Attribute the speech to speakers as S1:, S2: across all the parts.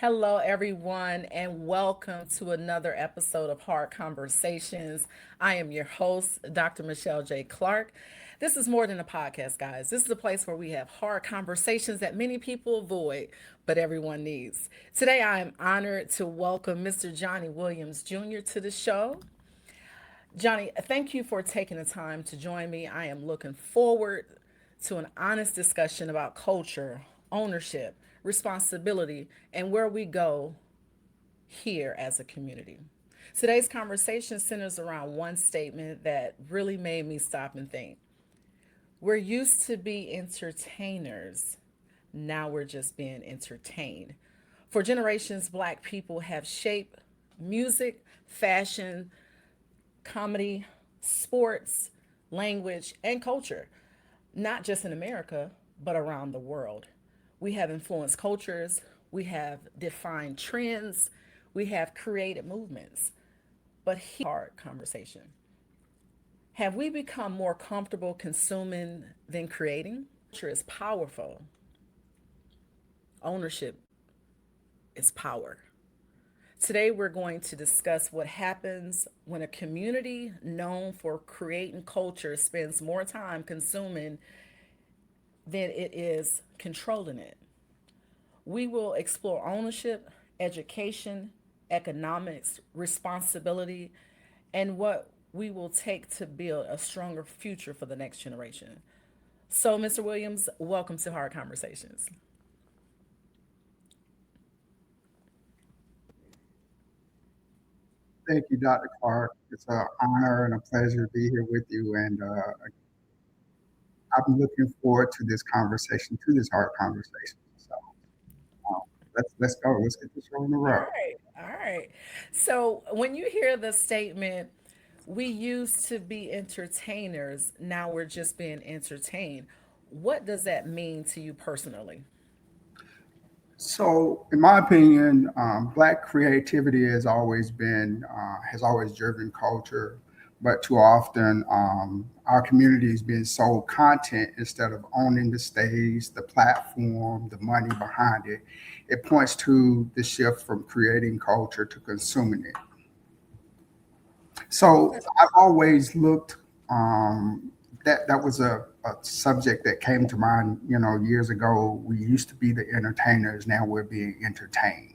S1: Hello, everyone, and welcome to another episode of Hard Conversations. I am your host, Dr. Michelle J. Clark. This is more than a podcast, guys. This is a place where we have hard conversations that many people avoid, but everyone needs. Today, I am honored to welcome Mr. Johnny Williams Jr. to the show. Johnny, thank you for taking the time to join me. I am looking forward to an honest discussion about culture, ownership, responsibility, and where we go here as a community. Today's conversation centers around one statement that really made me stop and think. We're used to be entertainers. Now we're just being entertained. For generations, Black people have shaped music, fashion, comedy, sports, language, and culture, not just in America, but around the world. We have influenced cultures, we have defined trends, we have created movements. But here's the hard conversation. Have we become more comfortable consuming than creating? Culture is powerful. Ownership is power. Today, we're going to discuss what happens when a community known for creating culture spends more time consuming than it is controlling it. We will explore ownership, education, economics, responsibility, and what we will take to build a stronger future for the next generation. So, Mr. Williams, welcome to Hard Conversations.
S2: Thank you, Dr. Clark. It's an honor and a pleasure to be here with you. And I'm looking forward to this conversation, to this hard conversation. So um, let's go. Let's get this show on the
S1: All
S2: road.
S1: right, all right. So, when you hear the statement, we used to be entertainers, now we're just being entertained, what does that mean to you personally?
S2: So, in my opinion, Black creativity has always driven culture, but too often our community is being sold content instead of owning the stage, the platform, the money behind it. It points to the shift from creating culture to consuming it. So I've always looked that was a subject that came to mind, years ago. We used to be the entertainers, now we're being entertained.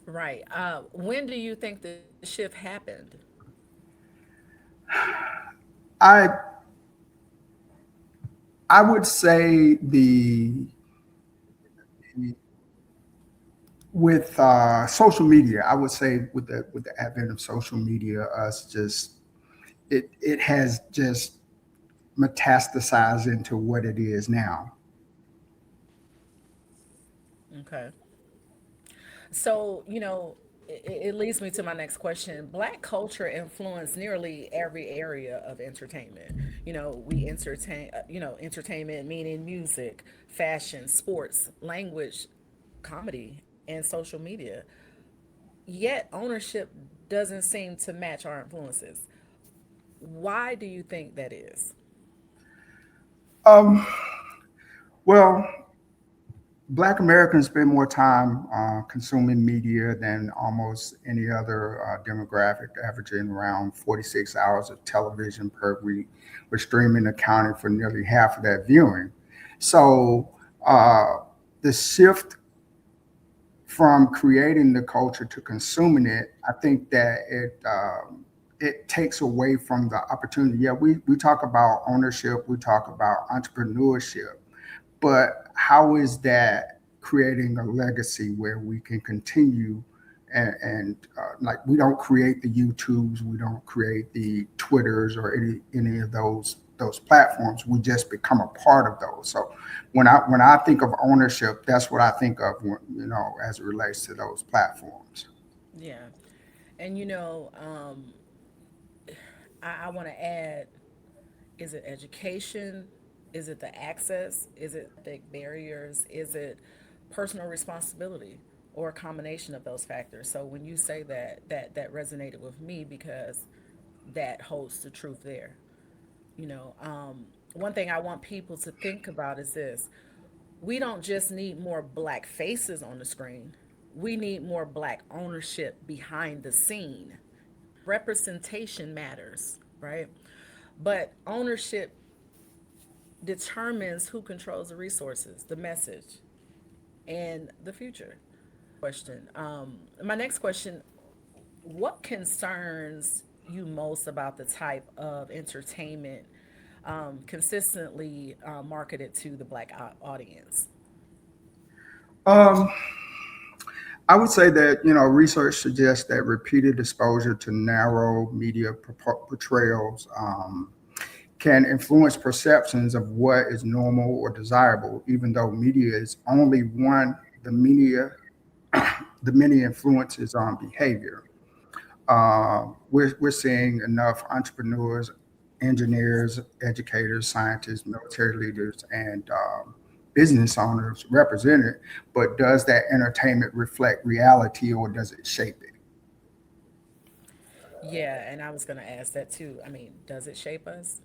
S1: Right. When do you think the shift happened?
S2: I I would say the with social media, I would say with the advent of social media, us just it has just metastasized into what it is now.
S1: Okay. So, it leads me to my next question. Black culture influenced nearly every area of entertainment. We entertain, entertainment meaning music, fashion, sports, language, comedy, and social media. Yet ownership doesn't seem to match our influences. Why do you think that is?
S2: Um, well, Black Americans spend more time consuming media than almost any other demographic, averaging around 46 hours of television per week, with streaming accounting for nearly half of that viewing. So uh, the shift from creating the culture to consuming it, I think that it takes away from the opportunity. Yeah, we talk about ownership, we talk about entrepreneurship, but how is that creating a legacy where we can continue and like we don't create the YouTubes, we don't create the Twitters or any of those platforms. We just become a part of those. So when I think of ownership, that's what I think of as it relates to those platforms.
S1: Yeah. And I want to add, is it education? Is it the access? Is it the barriers? Is it personal responsibility or a combination of those factors? So when you say that, that resonated with me because that holds the truth there. One thing I want people to think about is this. We don't just need more black faces on the screen. We need more black ownership behind the scene. Representation matters, right? But ownership determines who controls the resources, the message, and the future. Question. My next question: what concerns you most about the type of entertainment consistently marketed to the black audience?
S2: Um, I would say that research suggests that repeated exposure to narrow media portrayals can influence perceptions of what is normal or desirable, even though media is only one the media the many influences on behavior. We're seeing enough entrepreneurs, engineers, educators, scientists, military leaders, and business owners represented. But does that entertainment reflect reality or does it shape it?
S1: Yeah, and I was going to ask that too. I mean, does it shape us?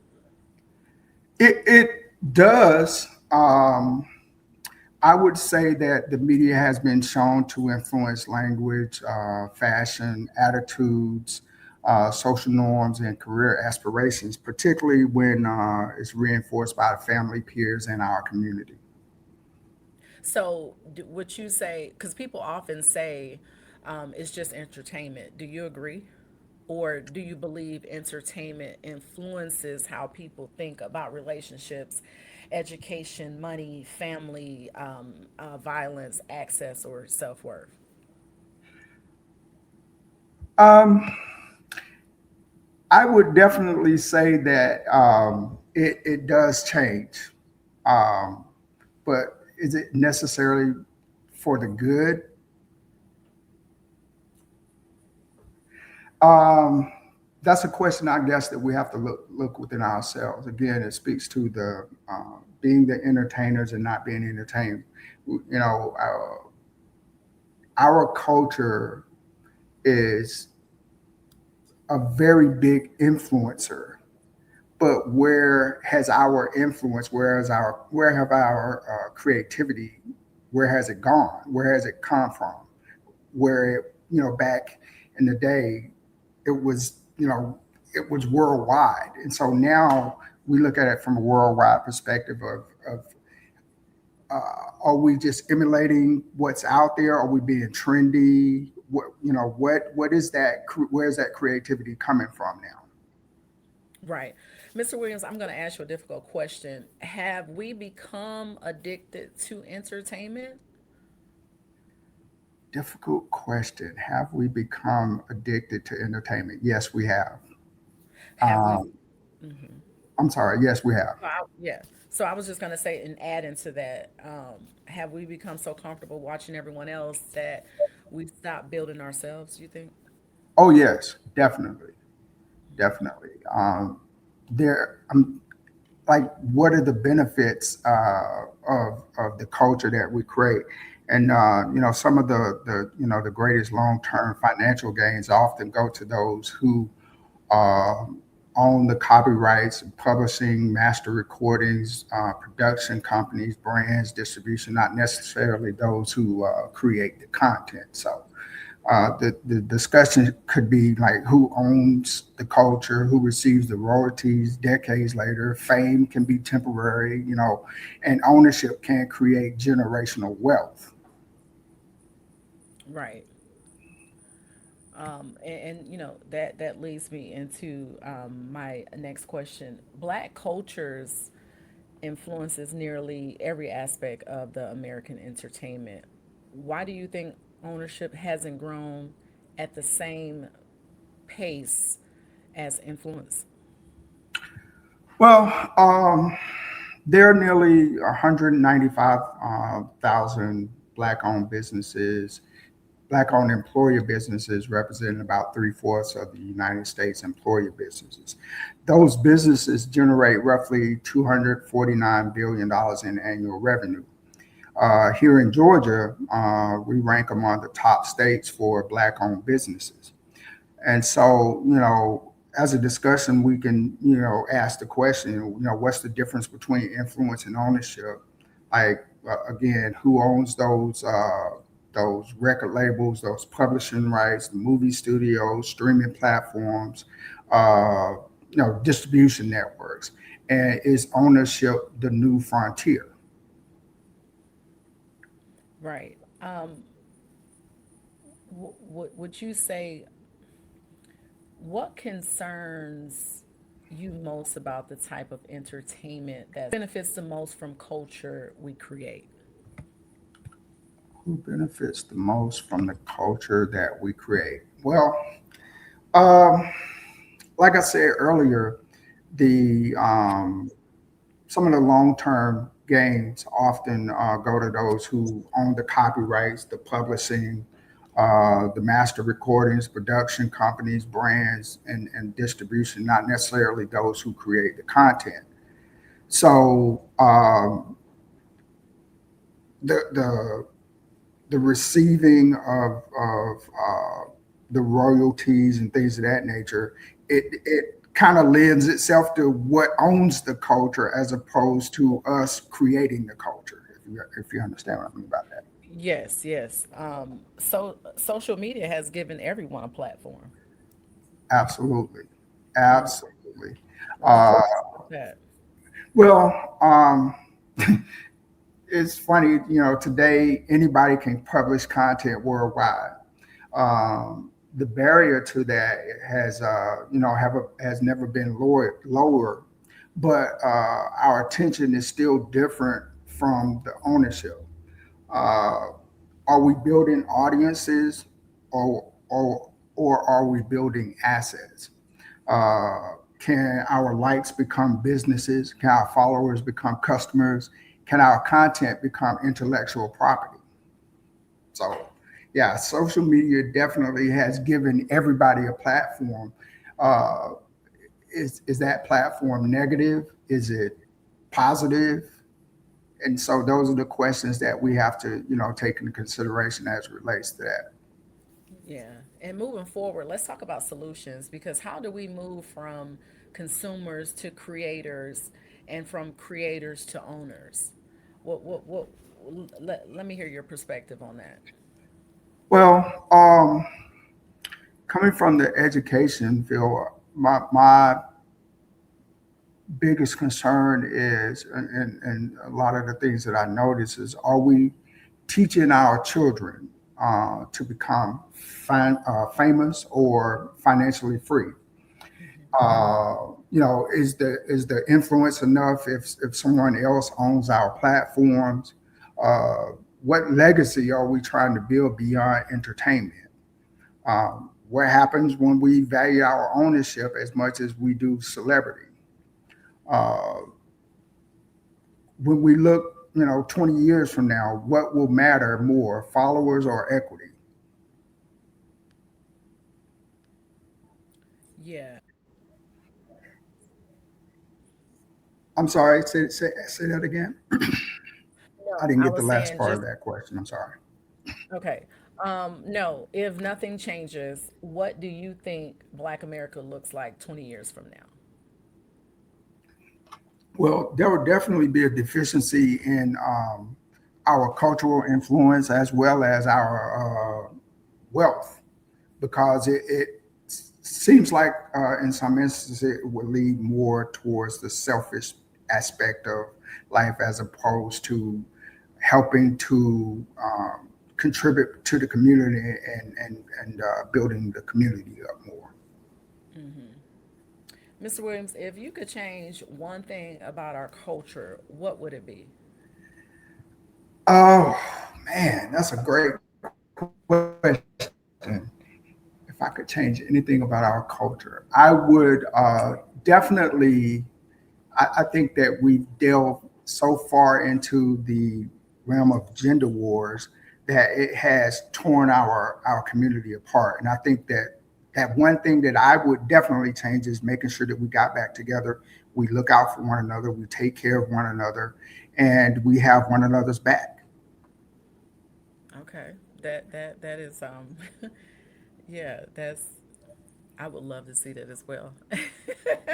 S2: It does. I would say that the media has been shown to influence language, fashion, attitudes, social norms, and career aspirations, particularly when it's reinforced by family, peers, and our community.
S1: So, would you say, because people often say it's just entertainment, do you agree? Or do you believe entertainment influences how people think about relationships, education, money, family, violence, access, or self worth?
S2: Um, I would definitely say that it does change, um, but is it necessarily for the good? Um, that's a question, I guess, that we have to look within ourselves. Again, it speaks to the being the entertainers and not being entertained. Our culture is a very big influencer, but where has our influence? Where have our creativity? Where has it gone? Where has it come from? Where back in the day, it was it was worldwide, and so now we look at it from a worldwide perspective of are we just emulating what's out there? Are we being trendy? What is that? Where is that creativity coming from now?
S1: Right. Mr. Williams, I'm going to ask you a difficult question. Have we become addicted to entertainment?
S2: Difficult question. Have we become addicted to entertainment? Yes, we have.
S1: Have we?
S2: Um, I'm sorry. Yes, we have.
S1: Yeah. So I was just going to say, and add into that, have we become so comfortable watching everyone else that we stop building ourselves, you think?
S2: Oh, yes, definitely, definitely. Like, what are the benefits of the culture that we create? And some of the greatest long term financial gains often go to those who uh, own the copyrights, publishing, master recordings, production companies, brands, distribution, not necessarily those who create the content. So the discussion could be like who owns the culture, who receives the royalties decades later. Fame can be temporary, and ownership can create generational wealth.
S1: Right. And that leads me into my next question. Black cultures influences nearly every aspect of the American entertainment. Why do you think ownership hasn't grown at the same pace as influence?
S2: Well, there are nearly 195,000 Black-owned businesses, Black-owned employer businesses representing about three-fourths of the United States employer businesses. Those businesses generate roughly $249 billion in annual revenue. Here in Georgia, we rank among the top states for Black-owned businesses. And so, as a discussion, we can, ask the question, what's the difference between influence and ownership? Like, again, who owns those record labels, those publishing rights, the movie studios, streaming platforms, uh, distribution networks, and is ownership the new frontier?
S1: Right. Would you say what concerns you most about the type of entertainment that benefits the most from culture we create?
S2: Who benefits the most from the culture that we create? Well, um, like I said earlier, the some of the long-term gains often go to those who own the copyrights, the publishing, the master recordings, production companies, brands, and distribution, not necessarily those who create the content. So the the receiving of the royalties and things of that nature, it kind of lends itself to what owns the culture as opposed to us creating the culture. If you understand what I mean by that.
S1: Yes, yes. So social media has given everyone a platform.
S2: Absolutely,
S1: Mm,
S2: absolutely.
S1: what's
S2: Uh,
S1: your take on that?
S2: well, it's funny, today anybody can publish content worldwide. The barrier to that has never been lower, but our attention is still different from the ownership. Uh, are we building audiences, or are we building assets? Can our likes become businesses? Can our followers become customers? Can our content become intellectual property? So, yeah, social media definitely has given everybody a platform. Uh, is that platform negative? Is it positive? And so those are the questions that we have to, take into consideration as it relates to that.
S1: Yeah. And moving forward, let's talk about solutions because how do we move from consumers to creators and from creators to owners? What let me hear your perspective on that.
S2: Well, coming from the education field, my biggest concern is, and a lot of the things that I notice is, are we teaching our children to become famous or financially free? Is the influence enough if someone else owns our platforms? Uh, what legacy are we trying to build beyond entertainment? What happens when we value our ownership as much as we do celebrity? Uh, when we look, 20 years from now, what will matter more, followers or equity?
S1: Yeah.
S2: I'm sorry, say that again. I
S1: No,
S2: didn't
S1: I
S2: get the
S1: was
S2: last
S1: saying
S2: part of
S1: just
S2: that question. I'm sorry.
S1: okay. No, if nothing changes, what do you think Black America looks like 20 years from now?
S2: Well, there will definitely be a deficiency in our cultural influence as well as our wealth, because it seems like in some instances it would lead more towards the selfish aspect of life as opposed to helping to contribute to the community and building the community up more.
S1: Mr. Williams, if you could change one thing about our culture, what would it be?
S2: Oh man, that's a great question. If I could change anything about our culture, I would definitely. I think that we've delved so far into the realm of gender wars that it has torn our community apart. And I think that one thing that I would definitely change is making sure that we got back together, we look out for one another, we take care of one another, and we have one another's back.
S1: Okay. That is yeah, that's I would love to see that as well.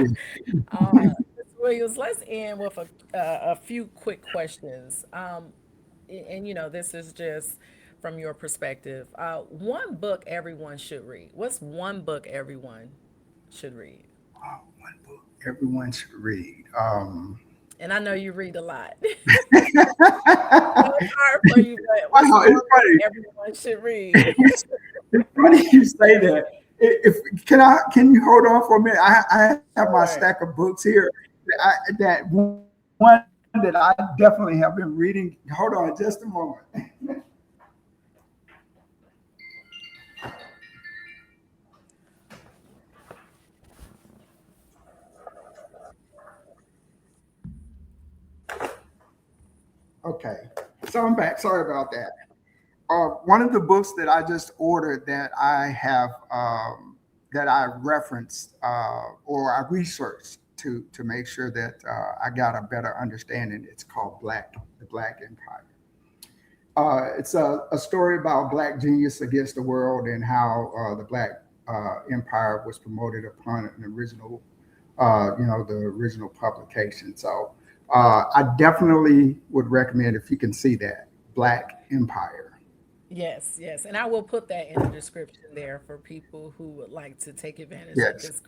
S1: Mr. Williams, let's end with a few quick questions. and this is just from your perspective. One book everyone should read. What's one book everyone should read?
S2: One book everyone should read.
S1: And I know you read a lot. So
S2: Wow,
S1: it's hard for you, but what's
S2: it's
S1: one book
S2: funny.
S1: everyone should read?
S2: It's funny you say that. If can you hold on for a minute? I have my stack of
S1: Sure.
S2: books here. That one that I definitely have been reading. Hold on, just a moment. Okay, so I'm back. Sorry about that. One of the books that I just ordered that I have that I referenced or I researched to make sure that I got a better understanding. It's called The Black Empire. It's a story about black genius against the world and how the Black Empire was promoted upon an original, the original publication. So I definitely would recommend if you can see that Black Empire.
S1: Yes, yes. And I will put that in the description there for people who would like to take advantage of
S2: Yes,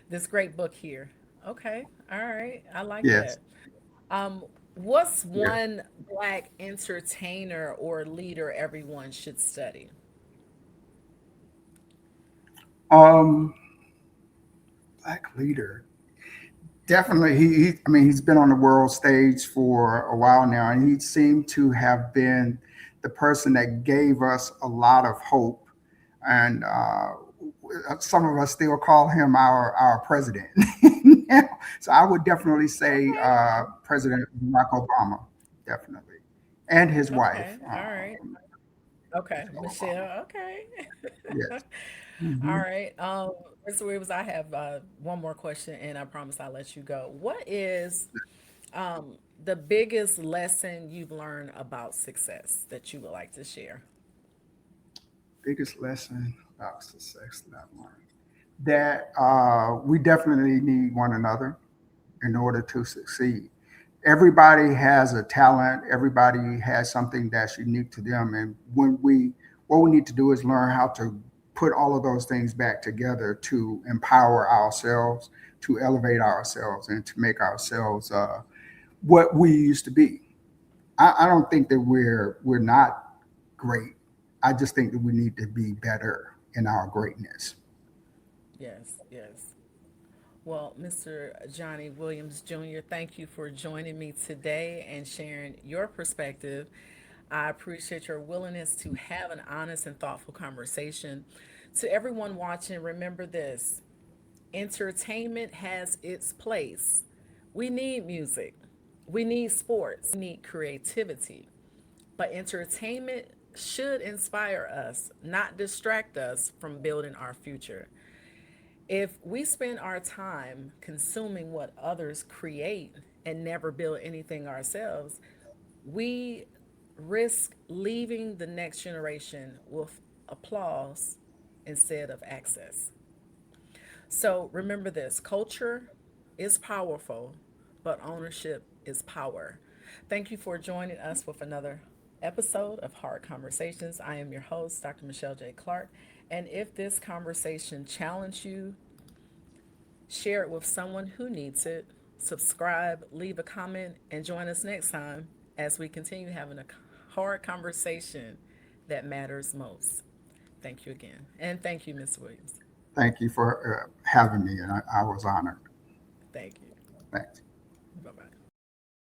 S1: this great book here. Okay. All right. I like
S2: yes,
S1: that. What's
S2: yes.
S1: one black entertainer or leader everyone should study?
S2: Um, Black leader. Definitely, I mean, he's been on the world stage for a while now, and he seemed to have been the person that gave us a lot of hope. And some of us still call him our president. So I would definitely say
S1: Okay.
S2: President Barack Obama, definitely, and his
S1: Okay.
S2: wife.
S1: All right. Okay.
S2: Michelle Obama.
S1: Michelle. Okay.
S2: Yes.
S1: All
S2: Hmm.
S1: right. Mr. Williams, I have one more question and I promise I'll let you go. What is the biggest lesson you've learned about success that you would like to share?
S2: Biggest lesson about success that I've learned that we definitely need one another in order to succeed. Everybody has a talent. Everybody has something that's unique to them, and what we need to do is learn how to put all of those things back together to empower ourselves, to elevate ourselves, and to make ourselves what we used to be. I don't think that we're not great. I just think that we need to be better in our greatness.
S1: Yes, yes. Well, Mr. Johnny Williams Jr., thank you for joining me today and sharing your perspective. I appreciate your willingness to have an honest and thoughtful conversation. To everyone watching, remember this: entertainment has its place. We need music, we need sports, we need creativity, but entertainment should inspire us, not distract us from building our future. If we spend our time consuming what others create and never build anything ourselves, we risk leaving the next generation with applause instead of access. So remember this: culture is powerful, but ownership is power. Thank you for joining us with another episode of Hard Conversations. I am your host, Dr. Michelle J. Clark. And if this conversation challenged you, share it with someone who needs it. Subscribe, leave a comment, and join us next time as we continue having a hard conversation that matters most. Thank you again. And thank you, Ms. Williams.
S2: Thank you for having me, and I was honored.
S1: Thank you.
S2: Thanks.
S1: Bye bye.